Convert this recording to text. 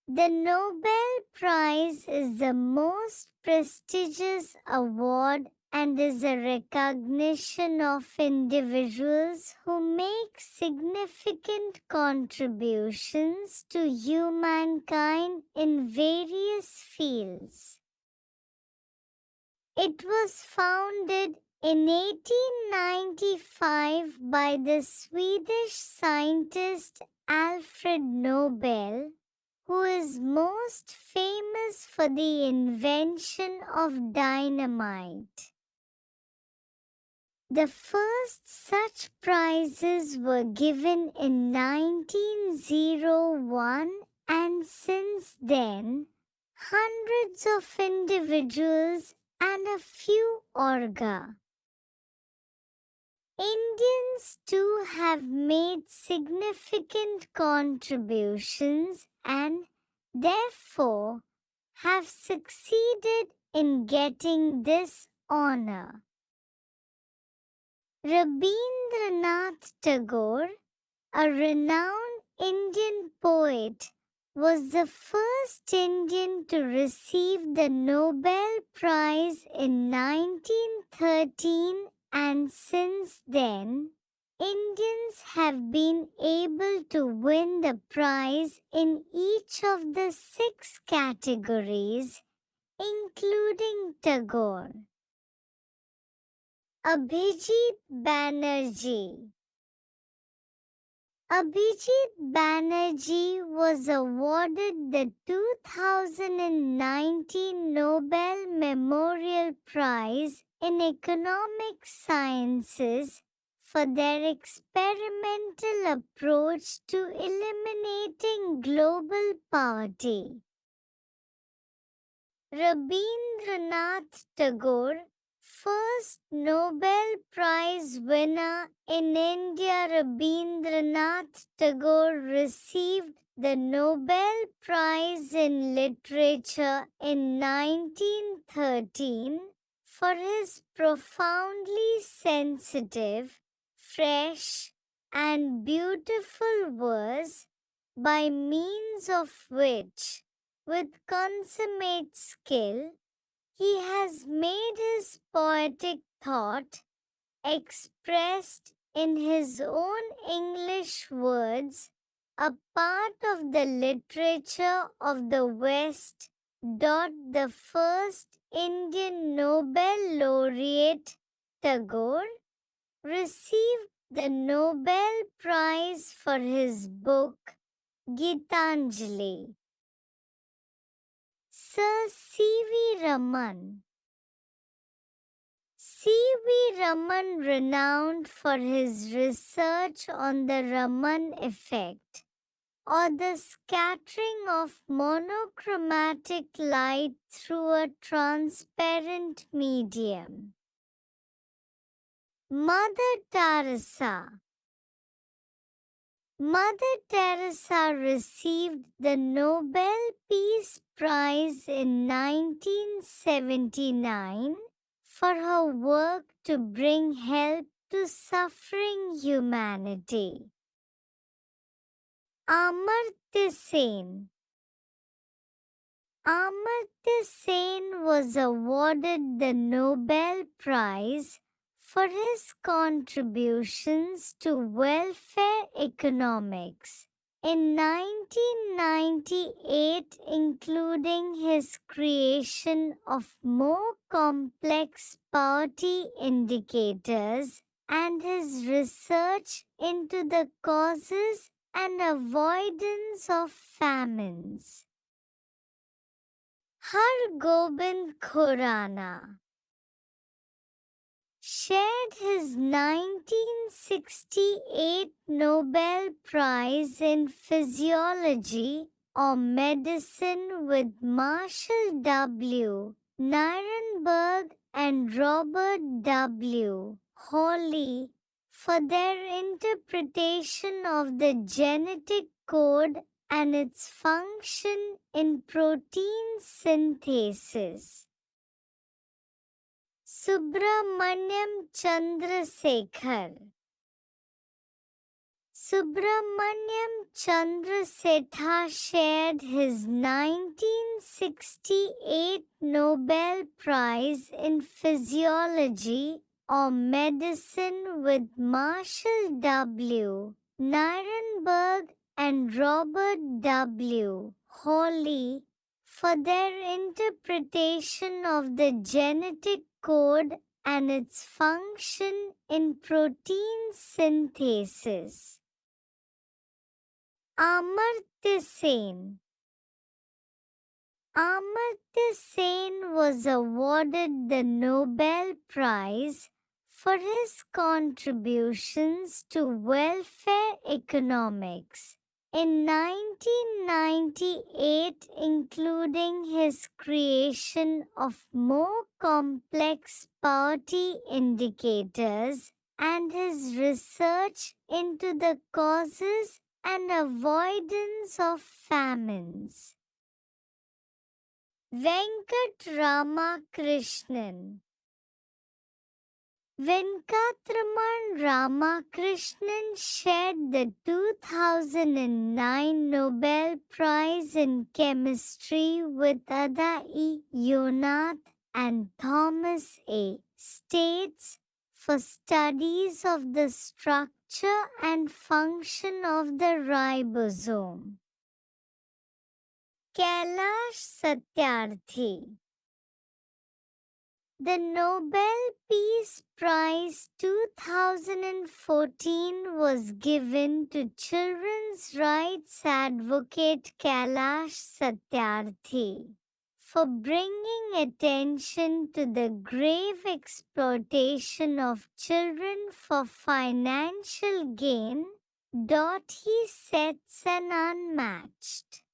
The Nobel Prize is the most prestigious award and is a recognition of individuals who make significant contributions to humankind in various fields. It was founded in 1895 by the Swedish scientist Alfred Nobel, who is most famous for the invention of dynamite. The first such prizes were given in 1901, and since then, hundreds of individuals and a few Indians too have made significant contributions and, therefore, have succeeded in getting this honor. Rabindranath Tagore, a renowned Indian poet, was the first Indian to receive the Nobel Prize in 1913, and since then, Indians have been able to win the prize in each of the 6 categories, including Tagore. Abhijit Banerjee. Abhijit Banerjee was awarded the 2019 Nobel Memorial Prize in Economic Sciences for their experimental approach to eliminating global poverty. Rabindranath Tagore, first Nobel Prize winner in India. Rabindranath Tagore received the Nobel Prize in Literature in 1913 for his profoundly sensitive, fresh, and beautiful verse, by means of which, with consummate skill, he has made his poetic thought, expressed in his own English words, a part of the literature of the West. The first Indian Nobel laureate, Tagore, received the Nobel Prize for his book, Gitanjali. Sir C.V. Raman. C.V. Raman, renowned for his research on the Raman effect, or the scattering of monochromatic light through a transparent medium. Mother Teresa. Mother Teresa received the Nobel Peace Prize in 1979 for her work to bring help to suffering humanity. Amartya Sen. Amartya Sen was awarded the Nobel Prize for his contributions to welfare economics in 1998, including his creation of more complex poverty indicators and his research into the causes and avoidance of famines. Har Gobind Khurana shared his 1968 Nobel Prize in Physiology or Medicine with Marshall W. Nirenberg and Robert W. Hawley for their interpretation of the genetic code and its function in protein synthesis. Subramaniam Chandrasekhar. Subramanyam Chandra Setha shared his 1968 Nobel Prize in Physiology or Medicine with Marshall W. Nirenberg and Robert W. Hawley for their interpretation of the genetic code and its function in protein synthesis. Amartya Sen. Amartya Sen was awarded the Nobel Prize for his contributions to welfare economics in 1998, including his creation of more complex poverty indicators and his research into the causes and avoidance of famines. Venkat Ramakrishnan. Venkatraman Ramakrishnan shared the 2009 Nobel Prize in Chemistry with Ada E. Yonath and Thomas A. States for studies of the structure and function of the ribosome. Kailash Satyarthi. The Nobel Peace Prize 2014 was given to children's rights advocate Kailash Satyarthi for bringing attention to the grave exploitation of children for financial gain. He sets an unmatched